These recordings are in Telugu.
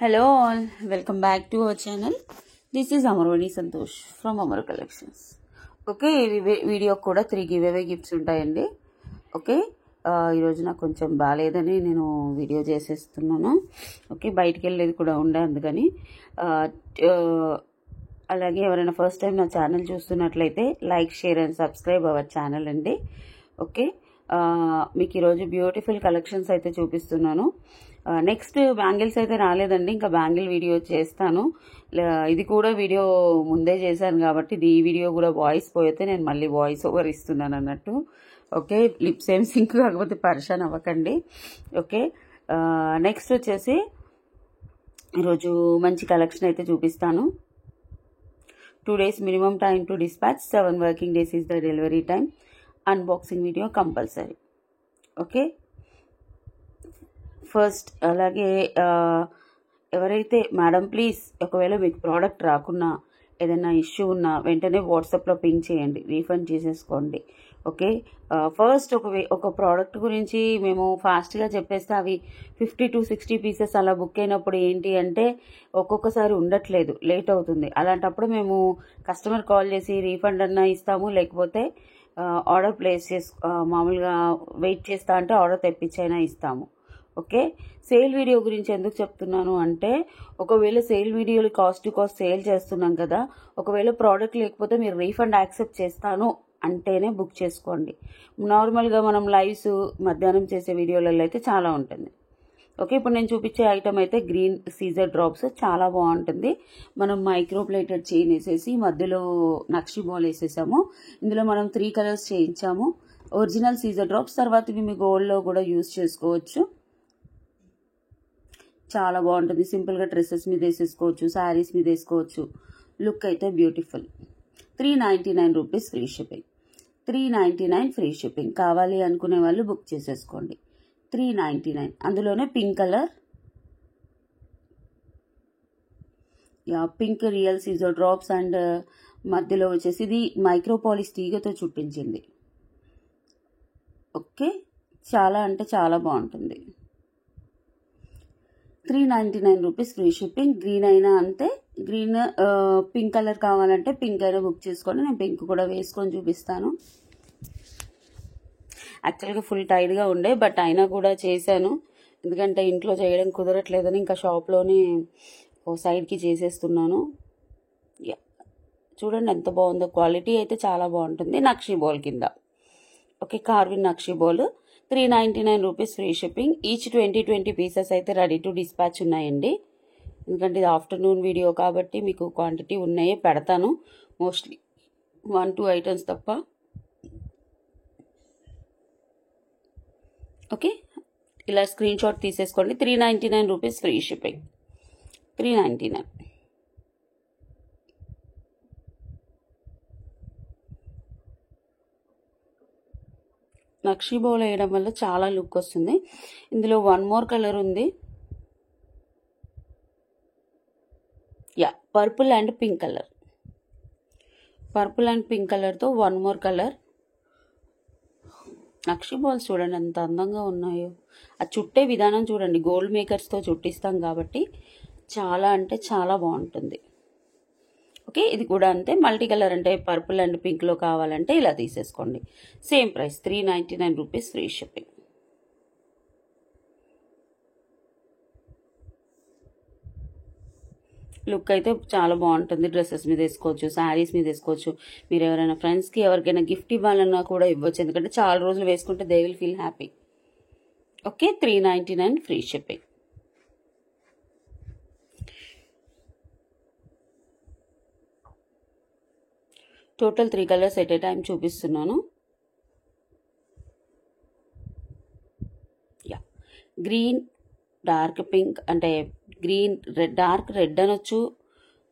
Hello all, welcome back to our channel. This is Amarvani Santosh from Amar Collections. Okay, video కూడా 3 గివ్ అవే గిఫ్ట్స్ ఉంటాయండి. ఓకే, ఈరోజు నాకు కొంచెం బాగాలేదని నేను వీడియో చేసేస్తున్నాను. ఓకే, బయటికి వెళ్ళేది కూడా ఉండే అందుకని. అలాగే ఎవరైనా ఫస్ట్ టైం నా ఛానల్ చూస్తున్నట్లయితే like, share and subscribe our channel అండి. ఓకే, మీకు ఈరోజు బ్యూటిఫుల్ కలెక్షన్స్ అయితే చూపిస్తున్నాను. నెక్స్ట్ బ్యాంగిల్స్ అయితే రాలేదండి, ఇంకా బ్యాంగిల్ వీడియో చేస్తాను. ఇది కూడా వీడియో ముందే చేశాను కాబట్టి ఈ వీడియో కూడా వాయిస్ పోయితే నేను మళ్ళీ వాయిస్ ఓవర్ ఇస్తున్నాను అన్నట్టు. ఓకే, లిప్స్ ఏం సింక్ కాకపోతే పరేషాన్ అవ్వకండి. ఓకే, నెక్స్ట్ వచ్చేసి ఈరోజు మంచి కలెక్షన్ అయితే చూపిస్తాను. 2 days minimum time to dispatch, 7 working days is the delivery time. Unboxing video compulsory. Okay, first అలాగే ఎవరైతే మేడం ప్లీజ్ ఒకవేళ మీకు ప్రోడక్ట్ రాకున్నా ఏదైనా ఇష్యూ ఉన్నా వెంటనే వాట్సాప్లో పింగ్ చేయండి, రీఫండ్ చేసేసుకోండి. ఓకే, ఫస్ట్ ఒక ప్రోడక్ట్ గురించి మేము ఫాస్ట్గా చెప్పేస్తే అవి 50 to 60 పీసెస్ అలా బుక్ అయినప్పుడు ఏంటి అంటే ఒక్కొక్కసారి ఉండట్లేదు, లేట్ అవుతుంది. అలాంటప్పుడు మేము కస్టమర్ కాల్ చేసి రీఫండ్ అన్నా ఇస్తాము, లేకపోతే ఆర్డర్ ప్లేస్ మామూలుగా వెయిట్ చేస్తా అంటే ఆర్డర్ తెప్పించైనా ఇస్తాము. ఓకే, సేల్ వీడియో గురించి ఎందుకు చెప్తున్నాను అంటే ఒకవేళ సేల్ వీడియోలు కాస్ట్ టు కాస్ట్ సేల్ చేస్తున్నాం కదా, ఒకవేళ ప్రోడక్ట్ లేకపోతే మీరు రీఫండ్ యాక్సెప్ట్ చేస్తాను అంటేనే బుక్ చేసుకోండి. నార్మల్గా మనం లైవ్స్ మధ్యాహ్నం చేసే వీడియోలలో అయితే చాలా ఉంటుంది. ఓకే, ఇప్పుడు నేను చూపించే ఐటమ్ అయితే గ్రీన్ సీజర్ డ్రాప్స్ చాలా బాగుంటుంది. మనం మైక్రో ప్లేటెడ్ చైన్ వేసేసి మధ్యలో నక్షి బాల్ వేసేసాము. ఇందులో మనం 3 కలర్స్ చేయించాము. ఒరిజినల్ సీజర్ డ్రాప్స్, తర్వాత ఇవి మీ గోల్డ్లో కూడా యూజ్ చేసుకోవచ్చు. చాలా బాగుంటుంది. సింపుల్గా డ్రెస్సెస్ మీద వేసేసుకోవచ్చు, శారీస్ మీద వేసుకోవచ్చు. లుక్ అయితే beautiful. 399 rupees free shipping. 399 free shipping. కావాలి అనుకునే వాళ్ళు బుక్ చేసేసుకోండి. 399. అందులోనే పింక్ కలర్, పింక్ రియల్ సీజర్ డ్రాప్స్ అండ్ మధ్యలో వచ్చేసి ఇది మైక్రోపాలిస్ తీగతో చుట్టించింది. ఓకే, చాలా అంటే చాలా బాగుంటుంది. 399 రూపీస్ ఫ్రీ షిప్పింగ్. గ్రీన్ అయినా అంతే. గ్రీన్ పింక్ కలర్ కావాలంటే పింక్ అయినా బుక్ చేసుకోండి. నేను పింక్ కూడా వేసుకొని చూపిస్తాను. యాక్చువల్గా ఫుల్ టైట్గా ఉండే, బట్ అయినా కూడా చేశాను, ఎందుకంటే ఇంట్లో చేయడం కుదరట్లేదని ఇంకా షాప్లోనే ఓ సైడ్కి చేసేస్తున్నాను. చూడండి ఎంత బాగుందో, క్వాలిటీ అయితే చాలా బాగుంటుంది. నక్షి బాల్ కింద. Okay, carving nakshi ball. 399 rupees free shipping. Each 20 pieces అయితే రెడీ టు డిస్పాచ్ ఉన్నాయండి. ఎందుకంటే ఇది ఆఫ్టర్నూన్ వీడియో కాబట్టి మీకు క్వాంటిటీ ఉన్నాయే పెడతాను, మోస్ట్లీ 1-2 ఐటమ్స్ తప్ప. ఓకే, ఇలా స్క్రీన్ షాట్ తీసేసుకోండి. 399 రూపీస్ ఫ్రీ షిప్పింగ్. 399. నక్షి బౌల్ వేయడం వల్ల చాలా లుక్ వస్తుంది. ఇందులో 1 more కలర్ ఉంది. Purple and pink colour. Purple and pink కలర్తో 1 more కలర్. నక్షి బాల్స్ చూడండి ఎంత అందంగా ఉన్నాయో. ఆ చుట్టే విధానం చూడండి, గోల్డ్ మేకర్స్తో చుట్టిస్తాం కాబట్టి చాలా అంటే చాలా బాగుంటుంది. ఓకే, ఇది కూడా అంతే. మల్టీ కలర్ అంటే పర్పుల్ అండ్ పింక్లో కావాలంటే ఇలా తీసేసుకోండి. Same price 399 rupees free shipping. Look అయితే చాలా బాగుంటుంది. డ్రెస్సెస్ మీద వేసుకోవచ్చు, శారీస్ మీద వేసుకోవచ్చు. మీరు ఎవరైనా ఫ్రెండ్స్కి ఎవరికైనా గిఫ్ట్ ఇవ్వాలన్నా కూడా ఇవ్వచ్చు, ఎందుకంటే చాలా రోజులు వేసుకుంటే they will feel happy. Okay, 399 free shipping. Total 3 colours at a time చూపిస్తున్నాను. గ్రీన్, డార్క్ పింక్, అంటే గ్రీన్ రెడ్, డార్క్ రెడ్ అనొచ్చు,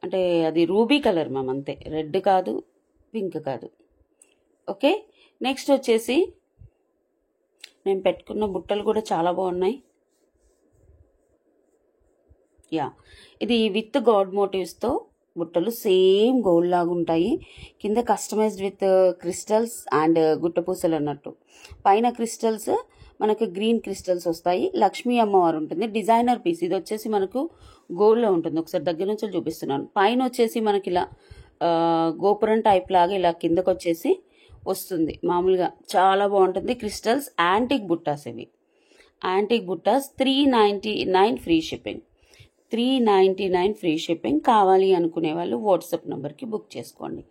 అంటే అది రూబీ కలర్ మ్యామ్, అంతే. రెడ్ కాదు, పింక్ కాదు. ఓకే, నెక్స్ట్ వచ్చేసి నేను పెట్టుకున్న బుట్టలు కూడా చాలా బాగున్నాయి. ఇది విత్ గాడ్ మోటివ్స్తో బుట్టలు, సేమ్ గోల్డ్ లాగా ఉంటాయి. కింద కస్టమైజ్డ్ విత్ క్రిస్టల్స్ అండ్ గుట్టపూసలు అన్నట్టు. పైన క్రిస్టల్స్, మనకు గ్రీన్ క్రిస్టల్స్ వస్తాయి. లక్ష్మీ అమ్మవారు ఉంటుంది. Designer piece. ఇది వచ్చేసి మనకు గోల్డ్లో ఉంటుంది. ఒకసారి దగ్గర నుంచి చూపిస్తున్నాను. పైన వచ్చేసి మనకి ఇలా గోపురం టైప్ లాగా ఇలా కిందకు వచ్చేసి వస్తుంది. మామూలుగా చాలా బాగుంటుంది. క్రిస్టల్స్ యాంటిక్ బుట్టాస్ ఇవి. యాంటిక్ బుట్టాస్ 399 ఫ్రీ షిప్పింగ్. 399 free shipping. కావాలి అనుకునే వాళ్ళు వాట్సాప్ నెంబర్కి బుక్ చేసుకోండి.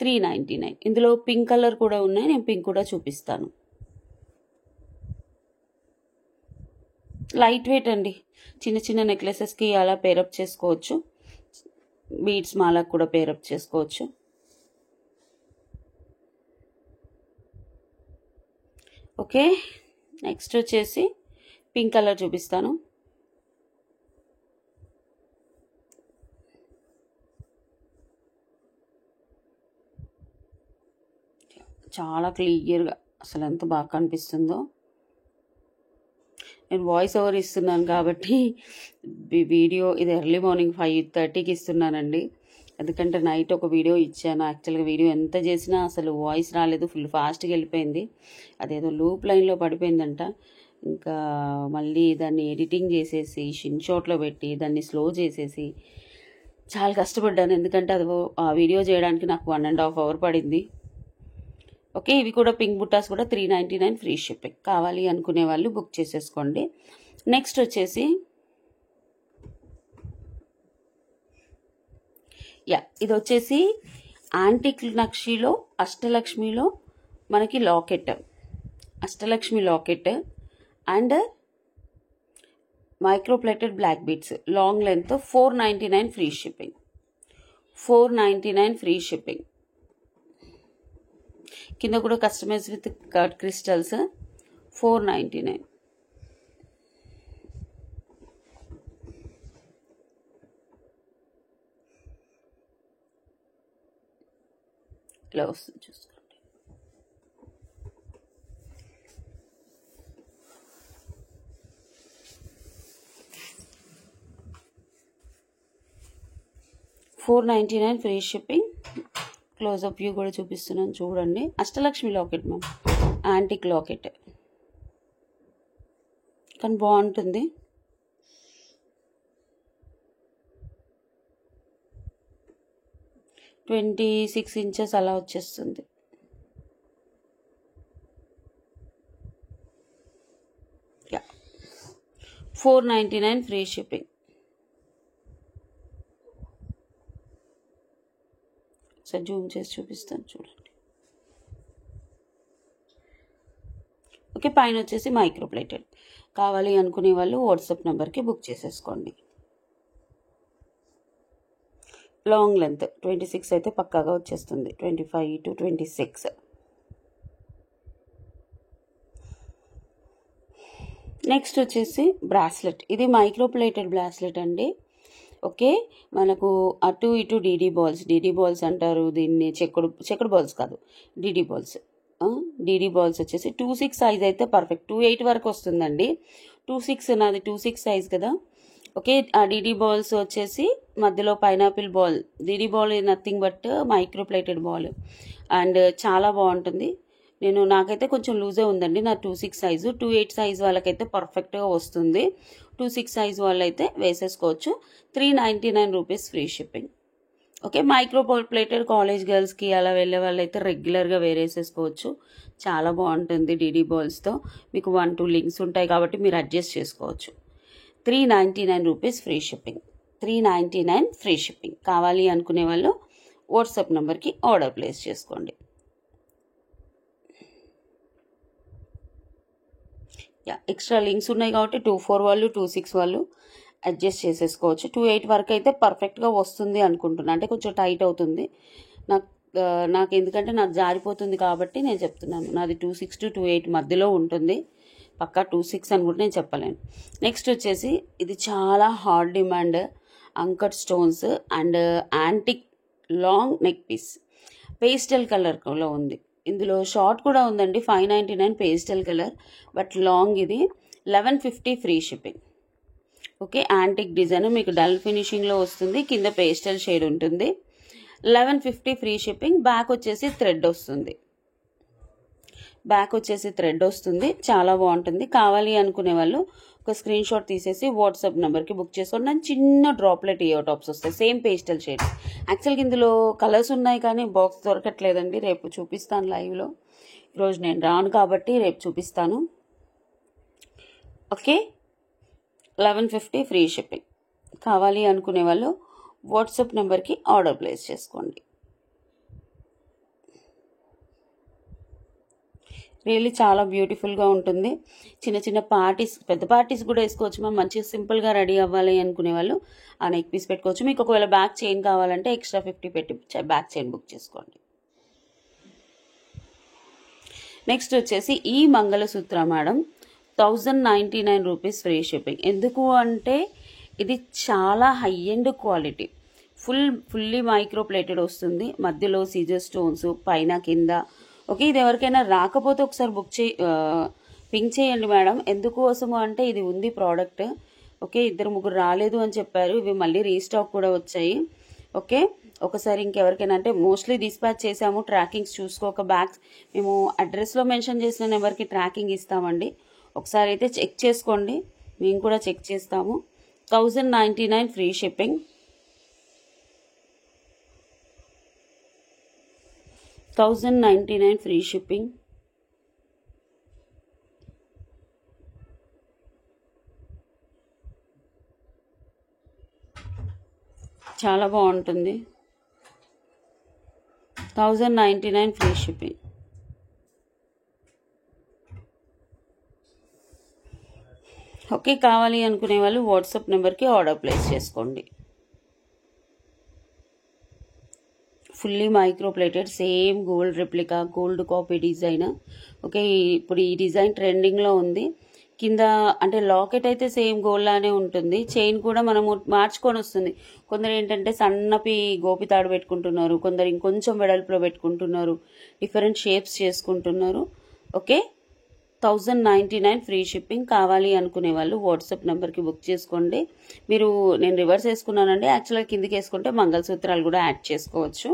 399. ఇందులో పింక్ కలర్ కూడా ఉన్నాయి. నేను పింక్ కూడా చూపిస్తాను. లైట్ వెయిట్ అండి. చిన్న చిన్న నెక్లెసెస్కి అలా పేరప్ చేసుకోవచ్చు. బీడ్స్ మాలకు కూడా పేరప్ చేసుకోవచ్చు. ఓకే, నెక్స్ట్ వచ్చేసి పింక్ కలర్ చూపిస్తాను. చాలా క్లియర్గా అసలు ఎంత బాగా కనిపిస్తుందో. నేను వాయిస్ ఓవర్ ఇస్తున్నాను కాబట్టి వీడియో ఇది ఎర్లీ మార్నింగ్ 5:30కి ఇస్తున్నానండి. ఎందుకంటే నైట్ ఒక వీడియో ఇచ్చాను. యాక్చువల్గా వీడియో ఎంత చేసినా అసలు వాయిస్ రాలేదు. ఫుల్ ఫాస్ట్గా వెళ్ళిపోయింది. అదేదో లూప్ లైన్లో పడిపోయిందంట. ఇంకా మళ్ళీ దాన్ని ఎడిటింగ్ చేసేసి షిన్ షాట్లో పెట్టి దాన్ని స్లో చేసేసి చాలా కష్టపడ్డాను. ఎందుకంటే అది ఆ వీడియో చేయడానికి నాకు 1.5 hour పడింది. ఓకే, ఇవి కూడా పింక్ బుట్టాస్ కూడా 399 ఫ్రీ షిప్పింగ్. కావాలి అనుకునే వాళ్ళు బుక్ చేసేసుకోండి. నెక్స్ట్ వచ్చేసి ఇది వచ్చేసి యాంటిక్ నక్షిలో అష్టలక్ష్మిలో మనకి locket, Ashtalakshmi locket and microplated black beads long length 499 free shipping. 499 free shipping. కింద కూడా కస్టమైజ్ విత్ కట్ క్రిస్టల్స్ 499. ఇలా వస్తుంది చూసుకోండి. $499 ఫ్రీ షిప్పింగ్. క్లోజ్అప్ వ్యూ కూడా చూపిస్తున్నాను చూడండి. Ashtalakshmi locket ma'am, antique locket కానీ బాగుంటుంది. $26 inches అలా వచ్చేస్తుంది. $499 ఫ్రీ షిప్పింగ్. సో జూమ్ చేసి చూపిస్తాను చూడండి. ఓకే, పైన వచ్చేసి మైక్రోప్లేటెడ్. కావాలి అనుకునే వాళ్ళు వాట్సాప్ నెంబర్కి బుక్ చేసేసుకోండి. లాంగ్ లెంత్ 26 అయితే పక్కాగా వచ్చేస్తుంది. 25 to 26. నెక్స్ట్ వచ్చేసి బ్రాస్లెట్. ఇది మైక్రోప్లేటెడ్ బ్రాస్లెట్ అండి. ఓకే, మనకు అటు ఇటు డీడీ బాల్స్ అంటారు దీన్ని. చెక్కుడు బాల్స్ కాదు, డీడీ బాల్స్. డీడీ బాల్స్ వచ్చేసి 26 సైజ్ అయితే పర్ఫెక్ట్. 28 వరకు వస్తుందండి. 26 నాది 26 సైజ్ కదా. ఓకే, ఆ డీడీ బాల్స్ వచ్చేసి మధ్యలో pineapple ball. DD ball nothing but microplated ball and చాలా బాగుంటుంది. నాకైతే కొంచెం లూజే ఉందండి. నా 26 సైజు. 28 సైజ్ వాళ్ళకైతే పర్ఫెక్ట్గా వస్తుంది. 26 సైజ్ వాళ్ళైతే వేసేసుకోవచ్చు. 399 rupees free shipping. Okay, microplated college గర్ల్స్కి అలా వెళ్ళే వాళ్ళైతే రెగ్యులర్గా వేరేసేసుకోవచ్చు. చాలా బాగుంటుంది డీడీ బాల్స్తో. మీకు 1-2 లింక్స్ ఉంటాయి కాబట్టి మీరు అడ్జస్ట్ చేసుకోవచ్చు. 399 rupees free shipping. 399 free shipping. కావాలి అనుకునే వాళ్ళు వాట్సాప్ నెంబర్కి ఆర్డర్ ప్లేస్ చేసుకోండి. ఎక్స్ట్రా లింక్స్ ఉన్నాయి కాబట్టి 24 వాళ్ళు 26 వాళ్ళు అడ్జస్ట్ చేసేసుకోవచ్చు. 28 వరకు అయితే పర్ఫెక్ట్గా వస్తుంది అనుకుంటున్నాను. అంటే కొంచెం టైట్ అవుతుంది నాకు ఎందుకంటే నాకు జారిపోతుంది కాబట్టి నేను చెప్తున్నాను. నాది 26 to 28 మధ్యలో ఉంటుంది. పక్కా 26 అని కూడా నేను చెప్పలేను. నెక్స్ట్ వచ్చేసి ఇది చాలా hot demand uncut stones and antique long neck piece. Pastel కలర్లో ఉంది. ఇందులో షార్ట్ కూడా ఉందండి. 599 పేస్టల్ కలర్, బట్ లాంగ్ ఇది 1150 free shipping. Okay, antique design మీకు డల్ ఫినిషింగ్లో వస్తుంది. కింద పేస్టల్ షేడ్ ఉంటుంది. 1150 ఫ్రీ షిప్పింగ్. బ్యాక్ వచ్చేసి థ్రెడ్ వస్తుంది. బ్యాక్ వచ్చేసి థ్రెడ్ వస్తుంది, చాలా బాగుంటుంది. కావాలి అనుకునే వాళ్ళు ఒక స్క్రీన్ షాట్ తీసేసి వాట్సాప్ నెంబర్కి బుక్ చేసుకోండి. చిన్న డ్రాప్లెట్ ఇయర్ టాప్స్ వస్తాయి, సేమ్ పేస్టల్ షేడ్స్. యాక్చువల్గా ఇందులో కలర్స్ ఉన్నాయి కానీ బాక్స్ దొరకట్లేదండి, రేపు చూపిస్తాను లైవ్లో. ఈరోజు నేను రాను కాబట్టి రేపు చూపిస్తాను. Okay, 1150 free shipping. కావాలి అనుకునే వాళ్ళు వాట్సాప్ నెంబర్కి ఆర్డర్ ప్లేస్ చేసుకోండి. రియల్లీ చాలా బ్యూటిఫుల్గా ఉంటుంది. చిన్న చిన్న పార్టీస్, పెద్ద పార్టీస్ కూడా వేసుకోవచ్చు. మనం మంచిగా సింపుల్గా రెడీ అవ్వాలి అనుకునే వాళ్ళు ఆ నెక్ పీస్ పెట్టుకోవచ్చు. మీకు ఒకవేళ బ్యాక్ చైన్ కావాలంటే ఎక్స్ట్రా 50 పెట్టి బ్యాక్ చైన్ బుక్ చేసుకోండి. నెక్స్ట్ వచ్చేసి ఈ mangalsutra madam 1099 rupees free shipping. ఎందుకు అంటే ఇది చాలా high end quality, fully micro plated వస్తుంది. మధ్యలో సీజర్ స్టోన్స్ పైన కింద. ఓకే, ఇది ఎవరికైనా రాకపోతే ఒకసారి పింక్ చేయండి మేడం. ఎందుకోసము అంటే ఇది ఉంది ప్రోడక్ట్. ఓకే, 2-3 రాలేదు అని చెప్పారు, ఇవి మళ్ళీ రీస్టాక్ కూడా వచ్చాయి. ఓకే, ఒకసారి ఇంకెవరికైనా అంటే మోస్ట్లీ డిస్పాచ్ చేసాము, ట్రాకింగ్స్ చూసుకోక బ్యాగ్స్ మేము అడ్రస్లో మెన్షన్ చేసిన నెంబర్కి ట్రాకింగ్ ఇస్తామండి. ఒకసారి అయితే చెక్ చేసుకోండి, మేము కూడా చెక్ చేస్తాము. 1099 ఫ్రీ షిప్పింగ్. 1099 free shipping. చాలా బాగుంటుంది. 1099 ఫ్రీ షిప్పింగ్. ఓకే, కావాలి అనుకునే వాళ్ళు వాట్సాప్ నెంబర్కి ఆర్డర్ ప్లేస్ చేసుకోండి. Fully micro plated, same gold replica, gold copy design. Okay, ఇప్పుడు ఈ డిజైన్ ట్రెండింగ్లో ఉంది. కింద అంటే లాకెట్ అయితే సేమ్ గోల్డ్ లానే ఉంటుంది, చైన్ కూడా మనము మార్చుకొని వస్తుంది. కొందరు ఏంటంటే సన్నపి గోపితాడు పెట్టుకుంటున్నారు, కొందరు ఇంకొంచెం వెడల్పులో పెట్టుకుంటున్నారు, డిఫరెంట్ షేప్స్ చేసుకుంటున్నారు. Okay, 1099 free shipping. కావాలి అనుకునే వాళ్ళు వాట్సాప్ నెంబర్కి బుక్ చేసుకోండి. నేను రివర్స్ వేసుకున్నానండి, యాక్చువల్గా కిందికి వేసుకుంటే మంగళసూత్రాలు కూడా యాడ్ చేసుకోవచ్చు.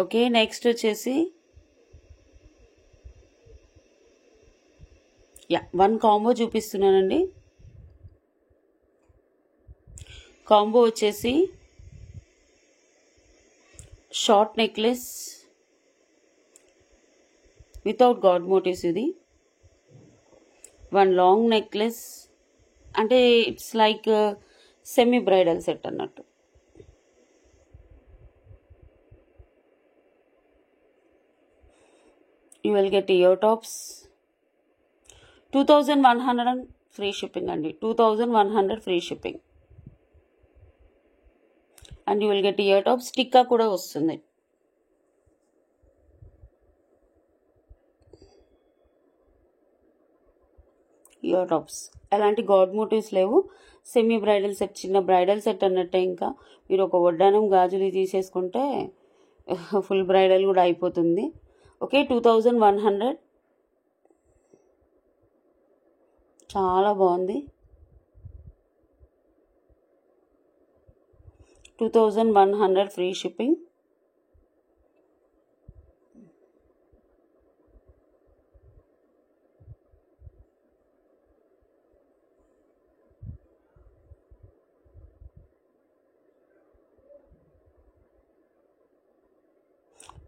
ఓకే, నెక్స్ట్ వచ్చేసి 1 కాంబో చూపిస్తున్నానండి. కాంబో వచ్చేసి short necklace without god motifs, ఇది 1 లాంగ్ నెక్లెస్. అంటే it's like semi bridal set అన్నట్టు. You will get ear tops. 2100 free shipping అండి. 2100 free shipping. And you will get ear tops. Tikka కూడా వస్తుంది. ఇయర్ టాప్స్ ఎలాంటి గాడ్ మోటివ్స్ లేవు, సెమీ బ్రైడల్ సెట్, చిన్న బ్రైడల్ సెట్ అన్నట్టే. ఇంకా మీరు ఒక వడ్డానం గాజులు తీసేసుకుంటే ఫుల్ బ్రైడల్ కూడా అయిపోతుంది. ఓకే, 2100. చాలా బాగుంది. 2100 ఫ్రీ షిప్పింగ్.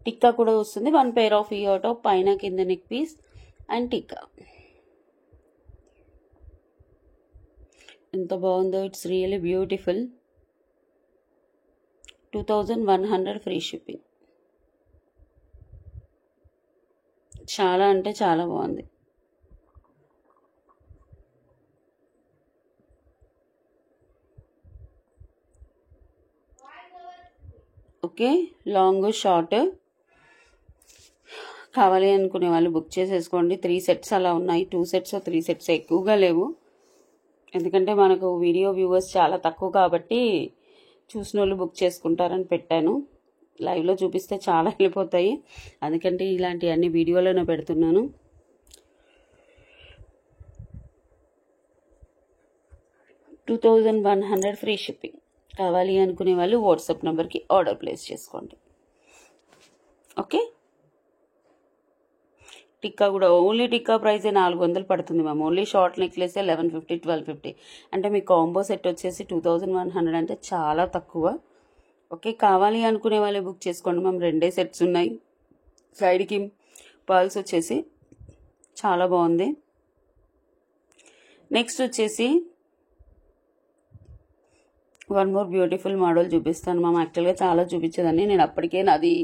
టిక్కా కూడా వస్తుంది. 1 pair ఆఫ్ ఇయర్ టాప్, పైన కింద నెక్ పీస్ అండ్ టిక్కా. ఎంత బాగుందో, it's really beautiful. 2100 free shipping. చాలా అంటే చాలా బాగుంది. ఓకే, లాంగ్ షార్ట్ కావాలి అనుకునే వాళ్ళు బుక్ చేసేసుకోండి. 3 sets అలా ఉన్నాయి. 2 sets 3 sets ఎక్కువగా లేవు, ఎందుకంటే మనకు వీడియో వ్యూవర్స్ చాలా తక్కువ కాబట్టి చూసిన వాళ్ళు బుక్ చేసుకుంటారని పెట్టాను. లైవ్లో చూపిస్తే చాలా వెళ్ళిపోతాయి, అందుకంటే ఇలాంటివన్నీ వీడియోలోనే పెడుతున్నాను. $2100 ఫ్రీ షిప్పింగ్. కావాలి అనుకునే వాళ్ళు వాట్సాప్ నెంబర్కి ఆర్డర్ ప్లేస్ చేసుకోండి. ఓకే, టిక్కా కూడా ఓన్లీ టిక్కా ప్రైజే 400 పడుతుంది మ్యామ్. Only short necklace 1150 1250. అంటే మీ కాంబో సెట్ వచ్చేసి 2100 అంటే చాలా తక్కువ. ఓకే, కావాలి అనుకునే వాళ్ళే బుక్ చేసుకోండి మ్యామ్. 2 సెట్స్ ఉన్నాయి. సైడ్కి పర్ల్స్ వచ్చేసి చాలా బాగుంది. నెక్స్ట్ వచ్చేసి వన్ మోర్ బ్యూటిఫుల్ మోడల్ చూపిస్తాను మ్యామ్. యాక్చువల్గా చాలా చూపించేదాన్ని నేను, అప్పటికే నాది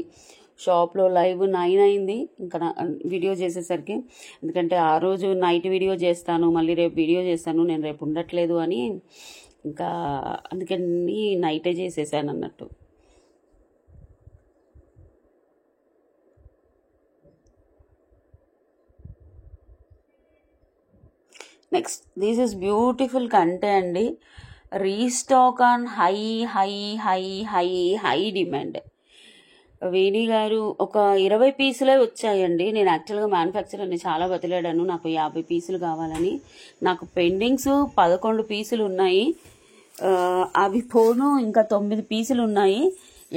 షాప్లో లైవ్ 9 అయింది ఇంకా వీడియో చేసేసరికి. ఎందుకంటే ఆ రోజు నైట్ వీడియో చేస్తాను, మళ్ళీ రేపు వీడియో చేస్తాను, నేను రేపు ఉండట్లేదు అని ఇంకా అందుకని నైటే చేసేసాను అన్నట్టు. నెక్స్ట్ దిస్ ఇస్ బ్యూటిఫుల్ కంటే అండి. Restock on high high high high high demand. Veni garu ఒక 20 పీసులే వచ్చాయండి. నేను యాక్చువల్గా మ్యానుఫ్యాక్చరర్ని చాలా బతిలాడాను, నాకు 50 పీసులు కావాలని. నాకు పెండింగ్స్ 11 పీసులు ఉన్నాయి. అవి పోను ఇంకా 9 పీసులు ఉన్నాయి.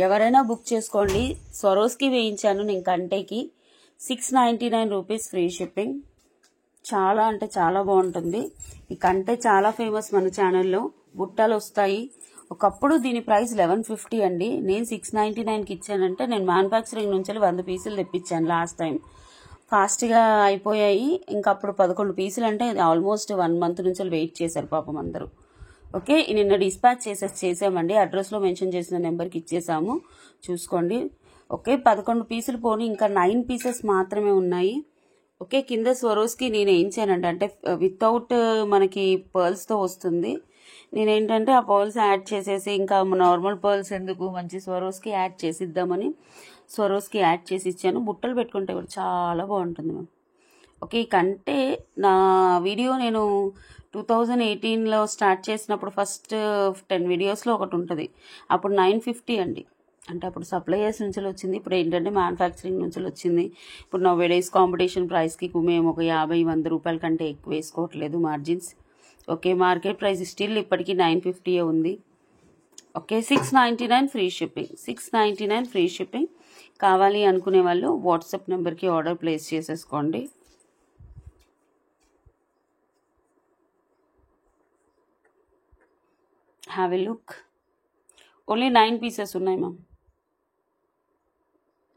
ఎవరైనా బుక్ చేసుకోండి. స్వరోస్కి వేయించాను నేను కంటేకి. 699 రూపీస్ ఫ్రీ షిప్పింగ్. చాలా అంటే చాలా బాగుంటుంది. ఈ కంటే చాలా ఫేమస్ మన ఛానల్లో. బుట్టలు వస్తాయి. ఒకప్పుడు దీని ప్రైస్ 1150 అండి. నేను 699కి ఇచ్చానంటే నేను మ్యానుఫ్యాక్చరింగ్ నుంచి 100 పీసులు తెప్పించాను లాస్ట్ టైం. ఫాస్ట్గా అయిపోయాయి. ఇంకా అప్పుడు 11 పీసులు అంటే ఆల్మోస్ట్ 1 మంత్ నుంచి వెయిట్ చేశారు పాపం అందరూ. ఓకే, నిన్న డిస్పాచ్ చేసామండి. అడ్రస్లో మెన్షన్ చేసిన నెంబర్కి ఇచ్చేసాము, చూసుకోండి. ఓకే, 11 పీసులు పోని ఇంకా 9 పీసెస్ మాత్రమే ఉన్నాయి. ఓకే, కింద స్వరోస్కి నేను ఏం చేయనండి అంటే వితౌట్ మనకి పర్ల్స్తో వస్తుంది. నేనేంటంటే ఆ పర్ల్స్ యాడ్ చేసేసి ఇంకా నార్మల్ పర్ల్స్ ఎందుకు, మంచి స్వరోస్కి యాడ్ చేసిద్దామని స్వరోస్కి యాడ్ చేసి ఇచ్చాను. బుట్టలు పెట్టుకుంటే కూడా చాలా బాగుంటుంది మ్యామ్. ఓకే, కంటే నా వీడియో నేను 2018లో స్టార్ట్ చేసినప్పుడు ఫస్ట్ 10 వీడియోస్లో ఒకటి ఉంటుంది. అప్పుడు 950 అండి. అంటే అప్పుడు సప్లయర్స్ నుంచి వచ్చింది. ఇప్పుడు ఏంటంటే మ్యానుఫ్యాక్చరింగ్ నుంచి వచ్చింది. ఇప్పుడు నా డేస్ కాంపిటీషన్ ప్రైస్కి మేము ఒక 50-100 రూపాయల కంటే ఎక్కువ వేసుకోవట్లేదు margins. Okay, market price still ఇప్పటికీ 950 ఉంది. Okay, 699 free shipping. 699 free shipping. కావాలి అనుకునే వాళ్ళు వాట్సాప్ నెంబర్కి ఆర్డర్ ప్లేస్ చేసేసుకోండి. Have a look. Only 9 pieces ఉన్నాయి మ్యామ్.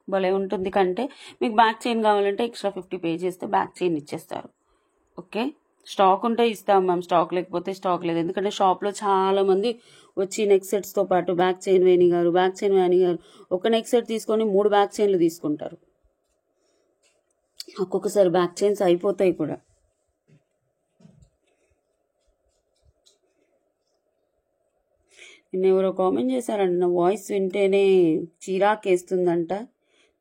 భలే ఉంటుంది కంటే. మీకు బ్యాక్ చైన్ కావాలంటే ఎక్స్ట్రా 50 పే చేస్తే బ్యాక్ చైన్ ఇచ్చేస్తారు. ఓకే, స్టాక్ ఉంటే ఇస్తాం మ్యామ్, స్టాక్ లేకపోతే స్టాక్ లేదు. ఎందుకంటే షాప్లో చాలా మంది వచ్చి నెక్ సెట్స్తో పాటు బ్యాక్ చైన్ వేణి గారు ఒక నెక్ సెట్ తీసుకొని 3 బ్యాక్ చైన్లు తీసుకుంటారు. ఒక్కొక్కసారి బ్యాక్ చైన్స్ అయిపోతాయి కూడా. నిన్న ఎవరో కామెంట్ చేశారంట, నా వాయిస్ వింటేనే చిరాకేస్తుందంట.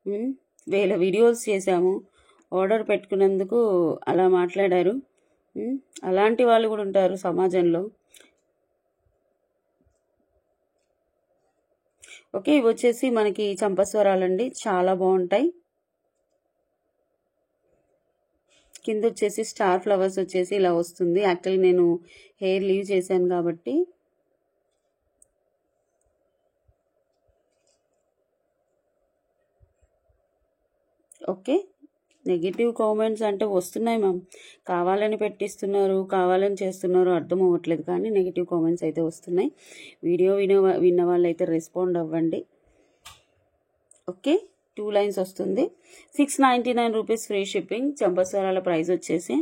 1000 వీడియోస్ చేశాము, ఆర్డర్ పెట్టుకున్నందుకు అలా మాట్లాడారు. అలాంటి వాళ్ళు కూడా ఉంటారు సమాజంలో. ఓకే, ఇవి వచ్చేసి మనకి చంపస్వరాలండి, చాలా బాగుంటాయి. కింద వచ్చేసి స్టార్ ఫ్లవర్స్ వచ్చేసి ఇలా వస్తుంది. యాక్చువల్లీ నేను హెయిర్ లీవ్ చేశాను కాబట్టి. ఓకే, నెగిటివ్ కామెంట్స్ అంటే వస్తున్నాయి మ్యామ్. కావాలని పెట్టిస్తున్నారు, కావాలని చేస్తున్నారు, అర్థం అవ్వట్లేదు. కానీ నెగిటివ్ కామెంట్స్ అయితే వస్తున్నాయి. వీడియో విన్న వాళ్ళు అయితే రెస్పాండ్ అవ్వండి. ఓకే, 2 లైన్స్ వస్తుంది. 699 రూపీస్ ఫ్రీ షిప్పింగ్. చంపస్వరాల ప్రైస్ వచ్చేసి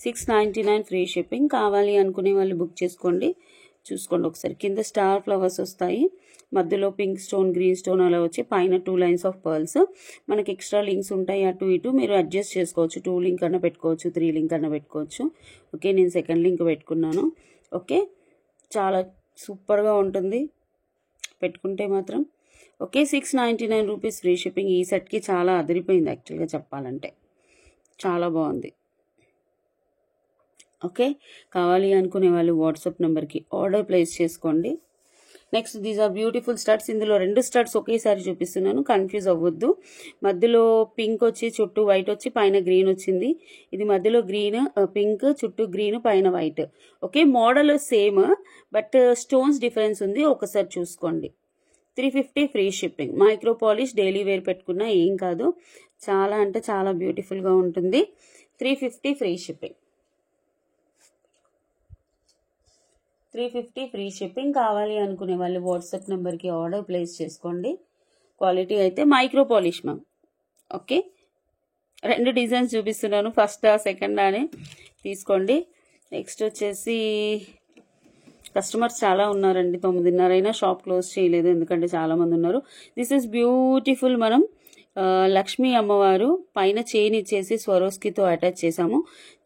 699 ఫ్రీ షిప్పింగ్. కావాలి అనుకునే వాళ్ళు బుక్ చేసుకోండి. చూసుకోండి ఒకసారి. కింద స్టార్ ఫ్లవర్స్ వస్తాయి, మధ్యలో పింక్ స్టోన్, గ్రీన్ స్టోన్ అలా వచ్చి పైన 2 లైన్స్ ఆఫ్ పర్ల్స్. మనకి ఎక్స్ట్రా లింక్స్ ఉంటాయి అటు ఇటు, మీరు అడ్జస్ట్ చేసుకోవచ్చు. 2 లింక్ అన్న పెట్టుకోవచ్చు, 3 లింక్ అన్న పెట్టుకోవచ్చు. ఓకే, నేను సెకండ్ లింక్ పెట్టుకున్నాను. ఓకే, చాలా సూపర్గా ఉంటుంది పెట్టుకుంటే మాత్రం. Okay, 699 rupees free shipping. ఈ సెట్కి చాలా అదిరిపోయింది యాక్చువల్గా చెప్పాలంటే, చాలా బాగుంది. ఓకే, కావాలి అనుకునే వాళ్ళు వాట్సాప్ నెంబర్కి ఆర్డర్ ప్లేస్ చేసుకోండి. Next these are beautiful studs. ఇందులో 2 స్టడ్స్ ఒకేసారి చూపిస్తున్నాను, కన్ఫ్యూజ్ అవ్వద్దు. మధ్యలో పింక్ వచ్చి చుట్టూ వైట్ వచ్చి పైన గ్రీన్ వచ్చింది. ఇది మధ్యలో గ్రీన్ పింక్, చుట్టూ గ్రీన్, పైన white. Okay, model same but stones difference ఉంది, ఒకసారి చూసుకోండి. 350 free shipping. Micro polish daily wear పెట్టుకున్నా ఏం కాదు, చాలా అంటే చాలా బ్యూటిఫుల్గా ఉంటుంది. 350 ఫ్రీ షిప్పింగ్. 350 free shipping. కావాలి అనుకునే వాళ్ళు వాట్సాప్ నెంబర్కి ఆర్డర్ ప్లేస్ చేసుకోండి. క్వాలిటీ అయితే micro polish ma'am. Okay, 2 designs చూపిస్తున్నాను, ఫస్ట్ సెకండ్ అని తీసుకోండి. నెక్స్ట్ వచ్చేసి కస్టమర్స్ చాలా ఉన్నారండి, 9:30 అయినా షాప్ క్లోజ్ చేయలేదు ఎందుకంటే చాలామంది ఉన్నారు. This is beautiful. మనం లక్ష్మీ అమ్మవారు పైన చైన్ ఇచ్చేసి స్వరోస్కితో అటాచ్ చేసాము.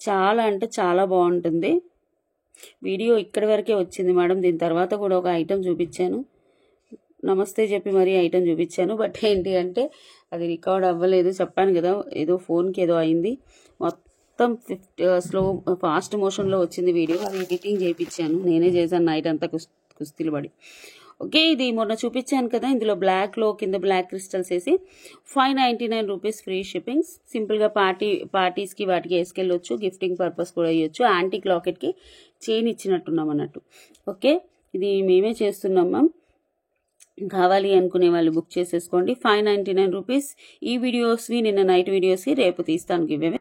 చాలా అంటే చాలా బాగుంటుంది. వీడియో ఇక్కడి వరకే వచ్చింది మేడం, దీని తర్వాత కూడా ఒక ఐటెం చూపించాను, నమస్తే చెప్పి మరీ ఐటెం చూపించాను. బట్ ఏంటి అంటే అది రికార్డ్ అవ్వలేదు, చెప్పాను కదా ఏదో ఫోన్కి ఏదో అయింది. మొత్తం ఫాస్ట్ మోషన్లో వచ్చింది వీడియో, అది ఎడిటింగ్ చేయించాను, నేనే చేశాను నైట్ అంతా కుస్తీలు పడి. ఓకే, ఇది మొన్న చూపించాను కదా, ఇందులో బ్లాక్లో కింద బ్లాక్ క్రిస్టల్స్ వేసి 599 రూపీస్ ఫ్రీ షిప్పింగ్. సింపుల్గా పార్టీస్కి వాటికి వేసుకెళ్ళొచ్చు, గిఫ్టింగ్ పర్పస్ కూడా ఇవ్వచ్చు. యాంటిక్ లాకెట్కి చైన్ ఇచ్చినట్టున్నాం అన్నట్టు. ఓకే, ఇది మేమే చేస్తున్నాం మ్యామ్. కావాలి అనుకునే వాళ్ళు బుక్ చేసేసుకోండి. 599 రూపీస్. ఈ వీడియోస్వి నిన్న నైట్ వీడియోస్వి రేపు తీస్తాను గివ్ అవే.